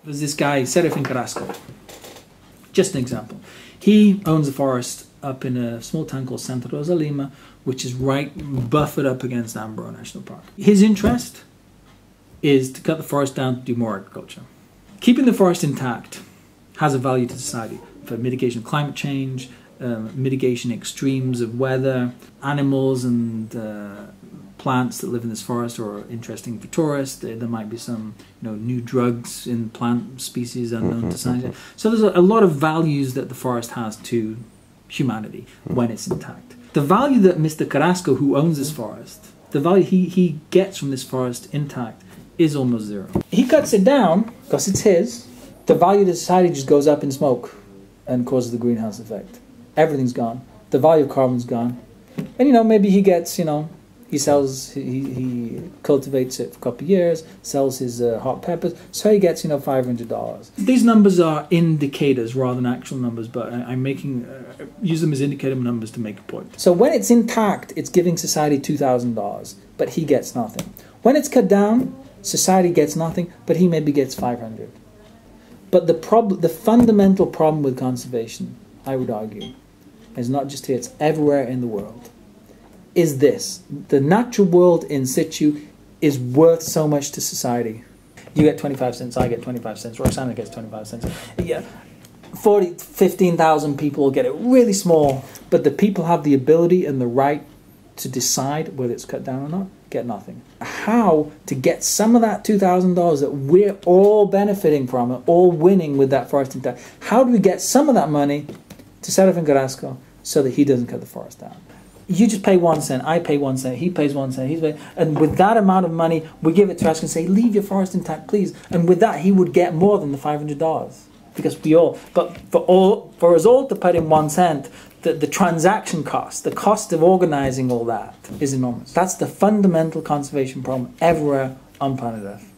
There's this guy, Serafin Carrasco. Just an example. He owns a forest up in a small town called Santa Rosa Lima, which is right buffered up against Ambro National Park. His interest is to cut the forest down to do more agriculture. Keeping the forest intact has a value to society for mitigation of climate change, mitigation extremes of weather, animals and plants that live in this forest are interesting for tourists. There might be some new drugs in plant species unknown to science. So there's a lot of values that the forest has to humanity when it's intact. The value that Mr. Carrasco, who owns this forest, the value he gets from this forest intact is almost zero. He cuts it down because it's his. The value to society just goes up in smoke and causes the greenhouse effect. Everything's gone. The value of carbon's gone. And maybe he gets, he sells, he cultivates it for a couple of years, sells his hot peppers, so he gets, $500. These numbers are indicators rather than actual numbers, but I'm use them as indicator numbers to make a point. So when it's intact, it's giving society $2,000, but he gets nothing. When it's cut down, society gets nothing, but he maybe gets $500. But the fundamental problem with conservation, I would argue, is not just here, it's everywhere in the world, is this. The natural world in situ is worth so much to society. You get 25 cents, I get 25 cents, Roxana gets 25 cents. Yeah, 15,000 people will get it really small, but the people have the ability and the right to decide whether it's cut down or not, get nothing. How to get some of that $2,000 that we're all benefiting from, and all winning with that forest intact, how do we get some of that money to Serafin Carrasco so that he doesn't cut the forest down? You just pay 1 cent, I pay 1 cent, he pays 1 cent, and with that amount of money, we give it to us and say, leave your forest intact, please. And with that, he would get more than the $500 because we all. But for us all to put in 1 cent, the transaction cost, the cost of organizing all that is enormous. That's the fundamental conservation problem everywhere on planet Earth.